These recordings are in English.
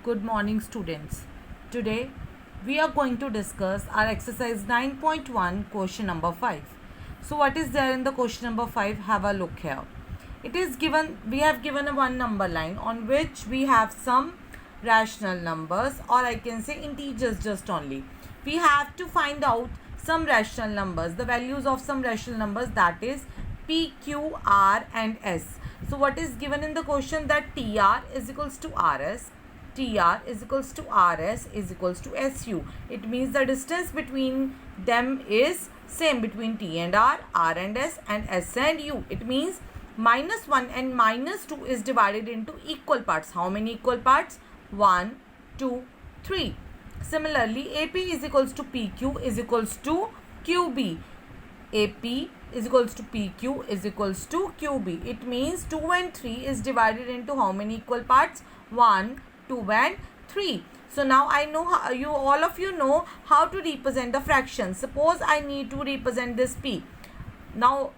Good morning, students. Today we are going to discuss our exercise 9.1 question number 5. So what is there in the question number 5? Have a look here. It is given, we have given a one number line on which we have some rational numbers, or I can say integers just only. We have to find out some rational numbers, the values of some rational numbers, that is P, Q, R and S. So what is given in the question, that TR is equals to RS, TR is equals to RS is equals to SU. It means the distance between them is same between T and R and S and U. It means -1 and -2 is divided into equal parts. How many equal parts? 1, 2, 3. Similarly, AP is equals to PQ is equals to QB. AP is equals to PQ is equals to QB. It means 2 and 3 is divided into how many equal parts? 1, 2 and 3. So now I know how all of you know how to represent the fraction. Suppose I need to represent this P. Now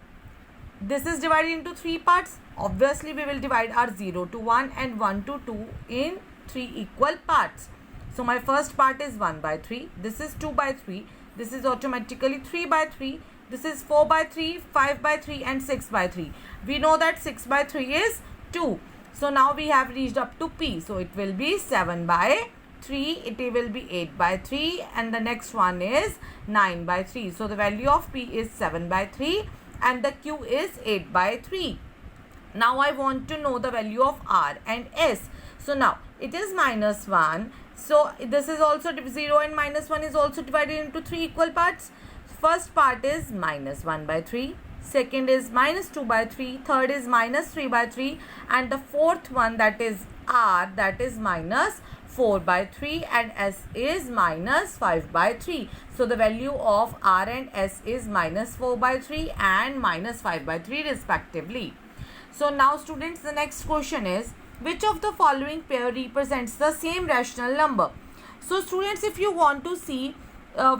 this is divided into 3 parts. Obviously we will divide our 0 to 1 and 1 to 2 in 3 equal parts. So my first part is 1 by 3. This is 2 by 3. This is automatically 3 by 3. This is 4 by 3, 5 by 3 and 6 by 3. We know that 6 by 3 is 2. So now we have reached up to P. So it will be 7 by 3. It will be 8 by 3. And the next one is 9 by 3. So the value of P is 7 by 3. And the Q is 8 by 3. Now I want to know the value of R and S. So now it is -1. So this is also 0 and -1 is also divided into 3 equal parts. First part is -1 by 3. Second is -2 by 3, third is -3 by 3, and the fourth one, that is R, that is -4 by 3, and S is -5 by 3. So the value of R and S is -4 by 3 and -5 by 3 respectively. So now students, the next question is, which of the following pair represents the same rational number? So students, if you want to see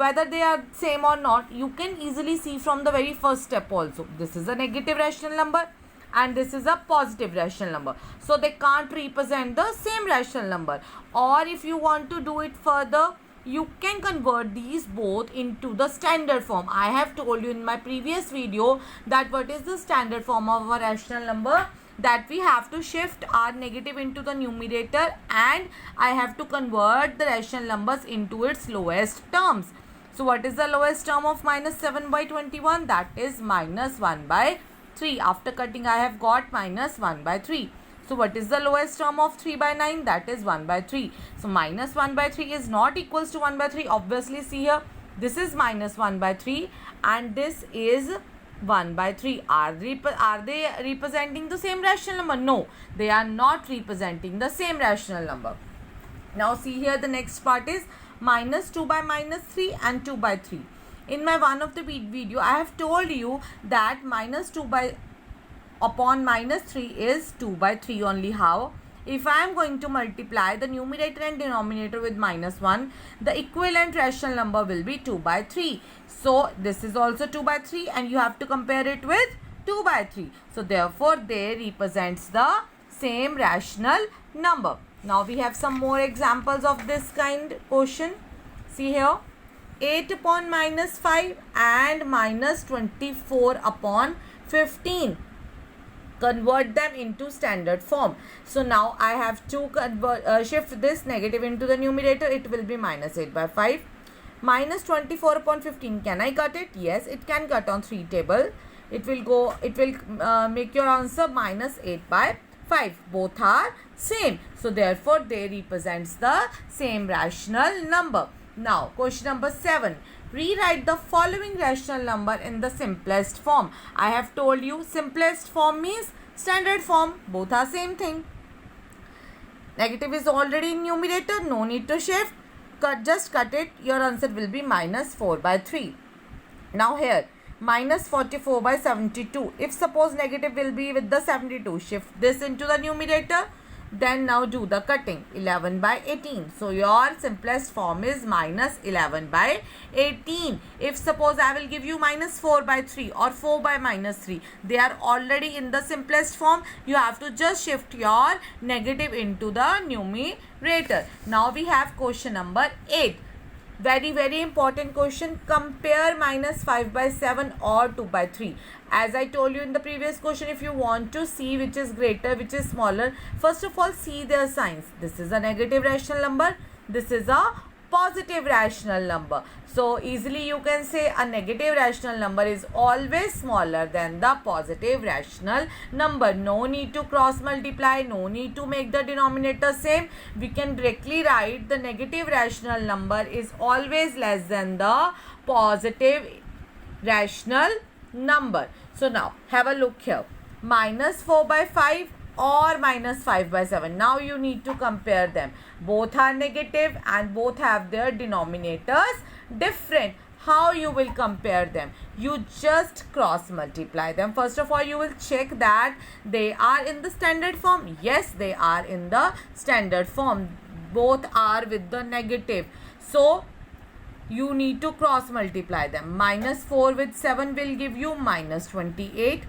whether they are same or not, you can easily see from the very first step also. This is a negative rational number and this is a positive rational number. So they can't represent the same rational number. Or if you want to do it further, you can convert these both into the standard form. I have told you in my previous video that what is the standard form of a rational number, that we have to shift our negative into the numerator and I have to convert the rational numbers into its lowest terms. So what is the lowest term of -7 by 21? That is -1 by 3. After cutting, I have got -1 by 3. So what is the lowest term of 3 by 9? That is 1 by 3. So -1 by 3 is not equals to 1 by 3. Obviously see here, this is -1 by 3 and this is 1 by 3. Are they representing the same rational number? No, they are not representing the same rational number. Now see here, the next part is -2 by -3 and 2 by 3. In my one of the video, I have told you that -2 by upon -3 is 2 by 3 only. How? If I am going to multiply the numerator and denominator with -1, the equivalent rational number will be 2 by 3. So this is also 2 by 3 and you have to compare it with 2 by 3. So therefore they represents the same rational number. Now we have some more examples of this kind question. See here, 8 upon -5 and -24 upon 15. Convert them into standard form. So now I have to shift this negative into the numerator. It will be -8 by 5. -24 upon 15. Can I cut it? Yes, it can cut on 3 table. It will make your answer -8 by 5. Both are same. So therefore they represents the same rational number. Now question number 7. Rewrite the following rational number in the simplest form. I have told you simplest form means standard form. Both are same thing. Negative is already in numerator. No need to shift. Just cut it. Your answer will be -4 by 3. Now here, -44 by 72. If suppose negative will be with the 72, shift this into the numerator. Then now do the cutting. 11 by 18. So your simplest form is minus 11 by 18. If suppose I will give you minus 4 by 3 or 4 by minus 3, they are already in the simplest form. You have to just shift your negative into the numerator. Now we have question number 8. Very important question. Compare minus 5 by 7 or 2 by 3. As I told you in the previous question, if you want to see which is greater, which is smaller, first of all see their signs. This is a negative rational number. This is a positive rational number. So easily you can say a negative rational number is always smaller than the positive rational number. No need to cross multiply, no need to make the denominator same. We can directly write the negative rational number is always less than the positive rational number. So now have a look here. Minus 4 by 5 or minus 5 by 7. Now you need to compare them. Both are negative and both have their denominators different. How you will compare them? You just cross multiply them. First of all, you will check that they are in the standard form. Yes, they are in the standard form. Both are with the negative. So you need to cross multiply them. Minus 4 with 7 will give you minus 28.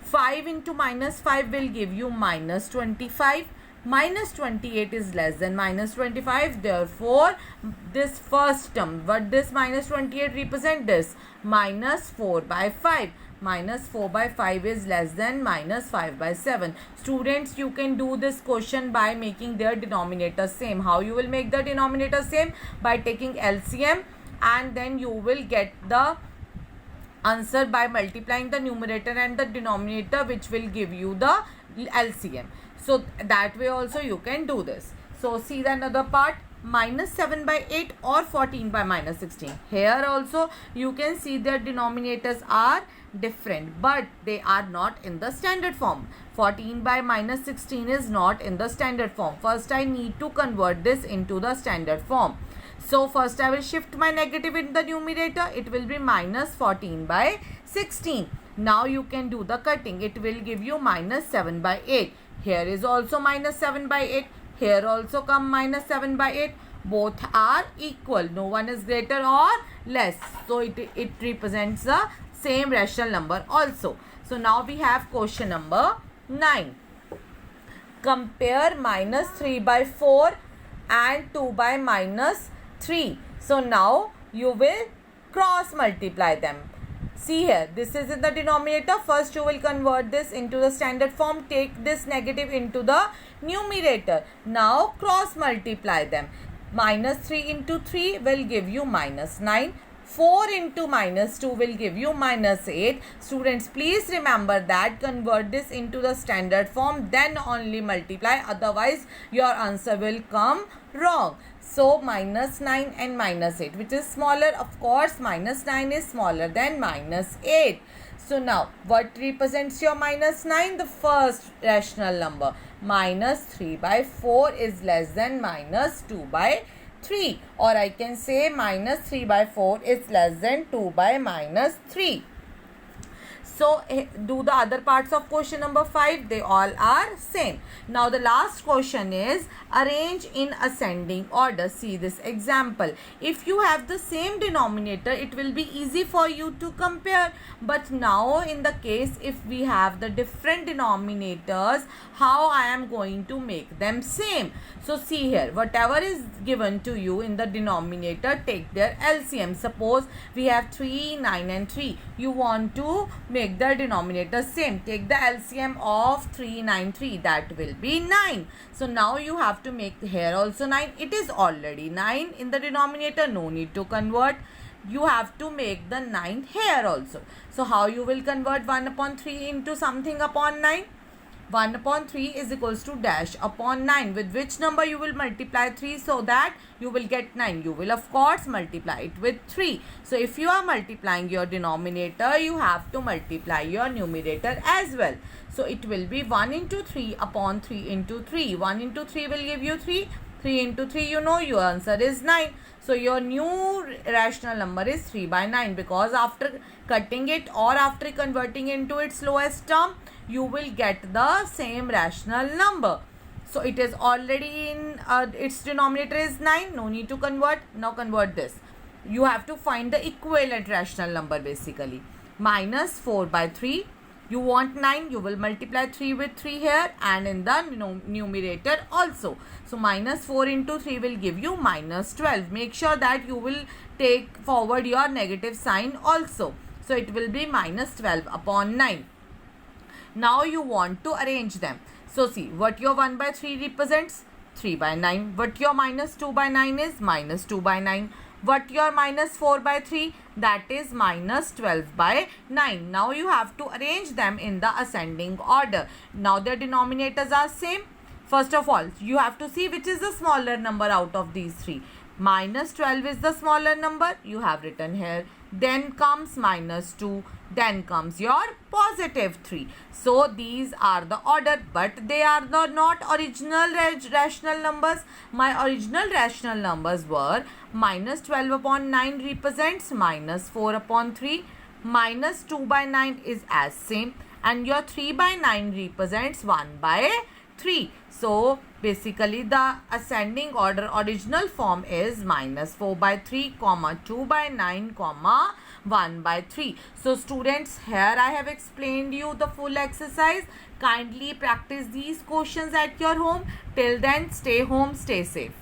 5 into minus 5 will give you minus 25. Minus 28 is less than minus 25. Therefore, this first term, what this minus 28 represent? This minus 4 by 5. Minus 4 by 5 is less than minus 5 by 7. Students, you can do this question by making their denominator same. How you will make the denominator same? By taking LCM, and then you will get the answer by multiplying the numerator and the denominator, which will give you the LCM. So that way also you can do this. So see the another part. Minus 7 by 8 or 14 by minus 16. Here also you can see their denominators are different, but they are not in the standard form. 14 by minus 16 is not in the standard form. First I need to convert this into the standard form. So first I will shift my negative in the numerator. It will be minus 14 by 16. Now you can do the cutting. It will give you minus 7 by 8. Here is also minus 7 by 8. Here also come minus 7 by 8. Both are equal. No one is greater or less. So it represents the same rational number also. So now we have question number 9. Compare minus 3 by 4 and 2 by minus 3. So now you will cross multiply them. See here, this is in the denominator. First you will convert this into the standard form. Take this negative into the numerator. Now cross multiply them. Minus 3 into 3 will give you minus 9. 4 into minus 2 will give you minus 8. Students, please remember that convert this into the standard form, then only multiply. Otherwise, your answer will come wrong. So, minus 9 and minus 8. Which is smaller? Of course, minus 9 is smaller than minus 8. So, now, what represents your minus 9? The first rational number. Minus 3 by 4 is less than minus 2 by 3, or I can say minus 3 by 4 is less than 2 by minus 3. So do the other parts of question number 5. They all are same. Now the last question is arrange in ascending order. See this example. If you have the same denominator, it will be easy for you to compare. But now in the case if we have the different denominators, how I am going to make them same? So see here, whatever is given to you in the denominator, take their LCM. Suppose we have 3, 9 and 3. You want to make the denominator same. Take the LCM of 3, 9, 3. That will be 9. So now you have to make here also 9. It is already 9 in the denominator. No need to convert. You have to make the 9 here also. So how you will convert 1 upon 3 into something upon 9? 1 upon 3 is equals to dash upon 9. With which number you will multiply 3 so that you will get 9? You will of course multiply it with 3. So if you are multiplying your denominator, you have to multiply your numerator as well. So it will be 1 into 3 upon 3 into 3. 1 into 3 will give you 3. 3 into 3, you know, your answer is 9. So your new rational number is 3 by 9, because after cutting it or after converting into its lowest term, you will get the same rational number. So it is already in its denominator is 9. No need to convert. Now convert this. You have to find the equivalent rational number basically. Minus 4 by 3. You want 9. You will multiply 3 with 3 here and in the numerator also. So minus 4 into 3 will give you minus 12. Make sure that you will take forward your negative sign also. So it will be minus 12 upon 9. Now you want to arrange them. So see what your 1 by 3 represents, 3 by 9. What your minus 2 by 9 is, minus 2 by 9. What your minus 4 by 3, that is minus 12 by 9. Now you have to arrange them in the ascending order. Now their denominators are same. First of all, you have to see which is the smaller number out of these three. Minus 12 is the smaller number, you have written here. Then comes minus 2, then comes your positive 3. So these are the order, but they are not original rational numbers. My original rational numbers were minus 12 upon 9 represents minus 4 upon 3. Minus 2 by 9 is as same, and your 3 by 9 represents 1 by 3. So basically the ascending order original form is minus 4 by 3 comma 2 by 9 comma 1 by 3. So students, here I have explained you the full exercise. Kindly practice these questions at your home. Till then, stay home, stay safe.